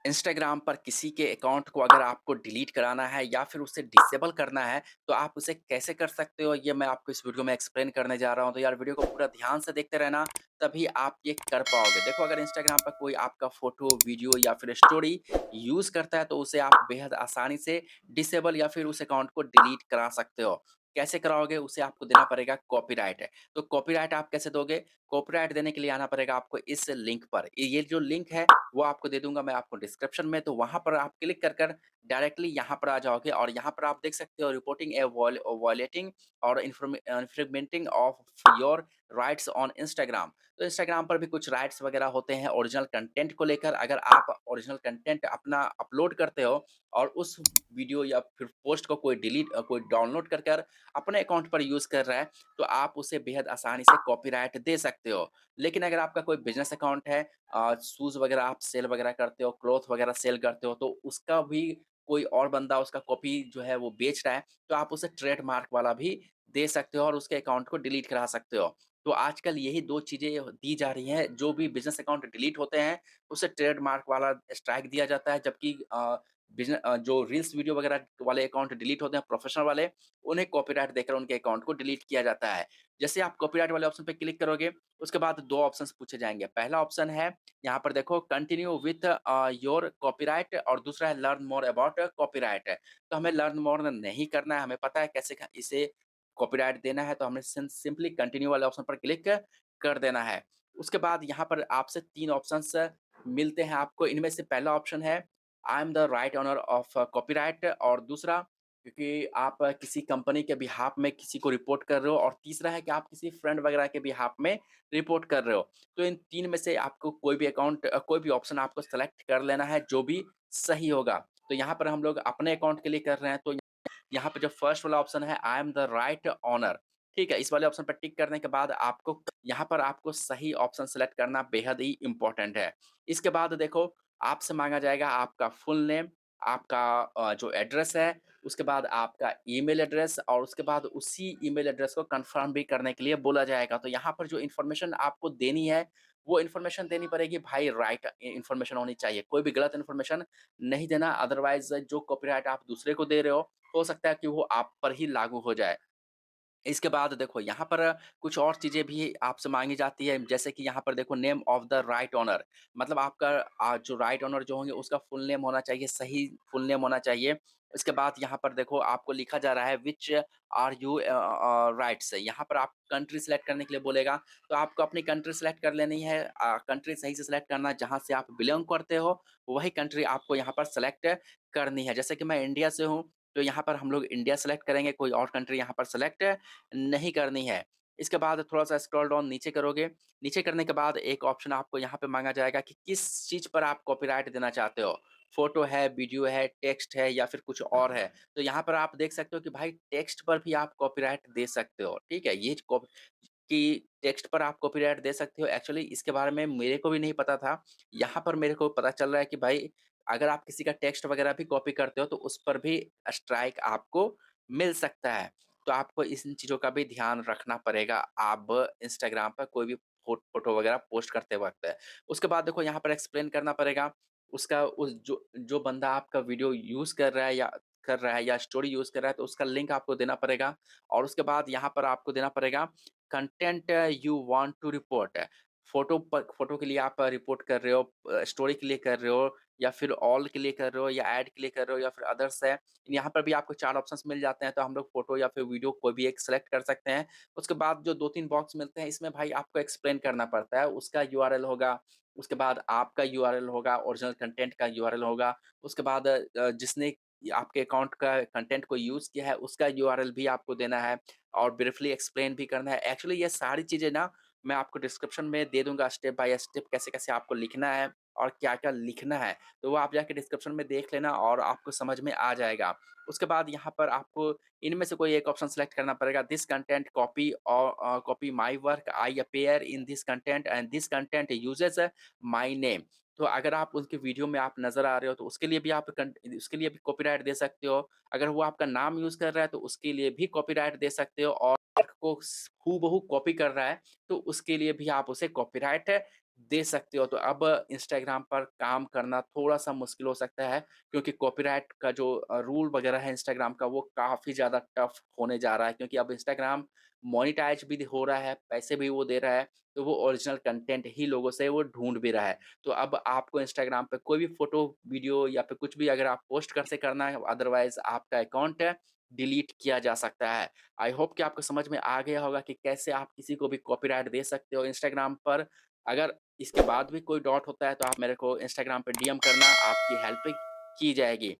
Instagram पर किसी के अकाउंट को अगर आपको डिलीट कराना है या फिर उसे डिसेबल करना है, तो आप उसे कैसे कर सकते हो, ये मैं आपको इस वीडियो में एक्सप्लेन करने जा रहा हूँ। तो यार वीडियो को पूरा ध्यान से देखते रहना, तभी आप ये कर पाओगे। देखो अगर इंस्टाग्राम पर कोई आपका फ़ोटो, वीडियो या फिर स्टोरी यूज़ करता है, तो उसे आप बेहद आसानी से डिसेबल या फिर उस अकाउंट को डिलीट करा सकते हो। कैसे कराओगे? उसे आपको देना पड़ेगा कॉपीराइट। तो कॉपीराइट आप कैसे दोगे? कॉपीराइट देने के लिए आना पड़ेगा आपको इस लिंक पर। ये जो लिंक है वो आपको दे दूँगा मैं आपको डिस्क्रिप्शन में, तो वहाँ पर आप क्लिक कर डायरेक्टली यहाँ पर आ जाओगे और यहाँ पर आप देख सकते हो रिपोर्टिंग ए वॉयलेटिंग और infringing of your rights on Instagram. तो इंस्टाग्राम पर भी कुछ राइट्स वगैरह होते हैं ओरिजिनल कंटेंट को लेकर। अगर आप ओरिजिनल कंटेंट अपना अपलोड करते हो और उस वीडियो या फिर पोस्ट को कोई डाउनलोड कर अपने अकाउंट पर यूज़ कर रहा है, तो आप उसे बेहद आसानी से कॉपीराइट दे सकते हो। लेकिन अगर आपका कोई बिज़नेस अकाउंट है, शूज़ वगैरह आप सेल वगैरह करते हो, क्लॉथ वगैरह सेल करते हो, तो उसका भी कोई और बंदा उसका कॉपी जो है वो बेच रहा है, तो आप उसे ट्रेडमार्क वाला भी दे सकते हो और उसके अकाउंट को डिलीट करा सकते हो। तो आजकल यही 2 चीज़ें दी जा रही हैं, जो भी बिज़नेस अकाउंट डिलीट होते हैं, उसे ट्रेडमार्क वाला स्ट्राइक दिया जाता है, जबकि जो रील्स वीडियो वगैरह वाले अकाउंट डिलीट होते हैं प्रोफ़ेशनल वाले, उन्हें कॉपीराइट देकर उनके अकाउंट को डिलीट किया जाता है। जैसे आप कॉपीराइट वाले ऑप्शन पे क्लिक करोगे, उसके बाद 2 ऑप्शंस पूछे जाएँगे। पहला ऑप्शन है यहाँ पर देखो कंटिन्यू विथ योर कॉपीराइट और दूसरा है लर्न मोर अबाउट कॉपीराइट। तो हमें लर्न मोर नहीं करना है, हमें पता है कैसे क इसे कॉपीराइट देना है, तो हमें सिंपली कंटिन्यू वाले ऑप्शन पर क्लिक कर देना है। उसके बाद यहाँ पर आपसे 3 ऑप्शंस मिलते हैं आपको। इनमें से पहला ऑप्शन है I am the right owner of copyright और दूसरा क्योंकि आप किसी कंपनी के बिहाफ़ में किसी को रिपोर्ट कर रहे हो और तीसरा है कि आप किसी फ्रेंड वगैरह के बिहाफ़ में रिपोर्ट कर रहे हो। तो इन 3 में से आपको कोई भी ऑप्शन आपको सेलेक्ट कर लेना है जो भी सही होगा। तो यहाँ पर हम लोग अपने अकाउंट के लिए कर रहे हैं, तो यहाँ पे जो फर्स्ट वाला ऑप्शन है I am the right owner, ठीक है? इस वाले ऑप्शन पर टिक करने के बाद आपको यहाँ पर आपको सही ऑप्शन सेलेक्ट करना बेहद ही इम्पोर्टेंट है। इसके बाद देखो आपसे माँगा जाएगा आपका फुल नेम, आपका जो एड्रेस है, उसके बाद आपका ईमेल एड्रेस और उसके बाद उसी ईमेल एड्रेस को कन्फर्म भी करने के लिए बोला जाएगा। तो यहाँ पर जो इन्फॉर्मेशन आपको देनी है, वो इन्फॉर्मेशन देनी पड़ेगी भाई राइट इन्फॉर्मेशन होनी चाहिए। कोई भी गलत इन्फॉर्मेशन नहीं देना अदरवाइज़ जो कॉपीराइट आप दूसरे को दे रहे हो सकता है कि वो आप पर ही लागू हो जाए। इसके बाद देखो यहाँ पर कुछ और चीज़ें भी आपसे माँगी जाती है, जैसे कि यहाँ पर देखो name of the right owner मतलब आपका जो राइट ओनर जो होंगे उसका फुल नेम होना चाहिए, सही फुल नेम होना चाहिए। इसके बाद यहाँ पर देखो आपको लिखा जा रहा है व्हिच आर यू राइट्स यहाँ पर आप कंट्री सेलेक्ट करने के लिए बोलेगा, तो आपको अपनी कंट्री सेलेक्ट कर लेनी है। कंट्री सही से सेलेक्ट करना जहाँ से आप बिलॉन्ग करते हो, वही कंट्री आपको यहाँ पर सेलेक्ट करनी है। जैसे कि मैं इंडिया से हूँ, तो यहाँ पर हम लोग इंडिया सेलेक्ट करेंगे, कोई और कंट्री यहाँ पर सेलेक्ट नहीं करनी है। इसके बाद थोड़ा-सा स्क्रॉल डाउन नीचे करोगे, नीचे करने के बाद एक ऑप्शन आपको यहाँ पे माँगा जाएगा कि किस चीज़ पर आप कॉपीराइट देना चाहते हो। फ़ोटो है, वीडियो है, टेक्स्ट है या फिर कुछ और है। तो यहाँ पर आप देख सकते हो कि भाई टेक्स्ट पर भी आप कॉपीराइट दे सकते हो, ठीक है? ये कॉप कि टेक्स्ट पर आप कॉपीराइट दे सकते हो, एक्चुअली इसके बारे में मेरे को भी नहीं पता था। यहाँ पर मेरे को पता चल रहा है कि भाई अगर आप किसी का टेक्स्ट वगैरह भी कॉपी करते हो, तो उस पर भी स्ट्राइक आपको मिल सकता है। तो आपको इन चीज़ों का भी ध्यान रखना पड़ेगा, आप इंस्टाग्राम पर कोई भी फ़ोटो वगैरह पोस्ट करते वक़्त। उसके बाद देखो यहाँ पर एक्सप्लेन करना पड़ेगा, उसका उस जो बंदा आपका वीडियो यूज़ कर रहा है या स्टोरी यूज़ कर रहा है, तो उसका लिंक आपको देना पड़ेगा और उसके बाद यहाँ पर आपको देना पड़ेगा content you want to report. Photo के लिए आप रिपोर्ट कर रहे हो, स्टोरी के लिए कर रहे हो या फिर ऑल के लिए कर रहे हो या ऐड के लिए कर रहे हो या फिर अदर्स है। यहाँ पर भी आपको 4 ऑप्शंस मिल जाते हैं, तो हम लोग फ़ोटो या फिर वीडियो कोई भी एक सेलेक्ट कर सकते हैं। उसके बाद जो 2-3 बॉक्स मिलते हैं, इसमें भाई आपको एक्सप्लेन करना पड़ता है। उसका यूआरएल होगा, उसके बाद आपका यूआरएल होगा, ओरिजिनल कंटेंट का यूआरएल होगा, उसके बाद जिसने आपके अकाउंट का कंटेंट को यूज़ किया है, उसका यूआरएल भी आपको देना है और ब्रीफली एक्सप्लेन भी करना है। एक्चुअली ये सारी चीज़ें ना मैं आपको डिस्क्रिप्शन में दे दूँगा स्टेप बाय स्टेप कैसे-कैसे आपको लिखना है और क्या-क्या लिखना है। तो वो आप जाके डिस्क्रिप्शन में देख लेना और आपको समझ में आ जाएगा। उसके बाद यहाँ पर आपको इनमें से कोई एक ऑप्शन सेलेक्ट करना पड़ेगा this content copy my work I appear in this content and this content uses my name. तो अगर आप उनके वीडियो में आप नज़र आ रहे हो तो उसके लिए भी कॉपीराइट दे सकते हो। अगर वो आपका नाम यूज़ कर रहा है तो उसके लिए भी कॉपीराइट दे सकते हो और को स हूबहू कॉपी कर रहा है, तो उसके लिए भी आप उसे कॉपीराइट दे सकते हो। तो अब इंस्टाग्राम पर काम करना थोड़ा-सा मुश्किल हो सकता है क्योंकि कॉपीराइट का जो रूल वगैरह है इंस्टाग्राम का वो काफ़ी ज़्यादा टफ होने जा रहा है क्योंकि अब इंस्टाग्राम मोनेटाइज़ भी हो रहा है, पैसे भी वो दे रहा है, तो वो ओरिजिनल कंटेंट ही लोगों से वो ढूँढ भी रहा है। तो अब आपको इंस्टाग्राम पे कोई भी फ़ोटो, वीडियो या फिर कुछ भी अगर आप पोस्ट कर से करना है, अदरवाइज़ आपका अकाउंट डिलीट किया जा सकता है। आई होप कि आपको समझ में आ गया होगा कि कैसे आप किसी को भी कॉपीराइट दे सकते हो इंस्टाग्राम पर। अगर इसके बाद भी कोई डाउट होता है तो आप मेरे को इंस्टाग्राम पे डीएम करना, आपकी हेल्प की जाएगी।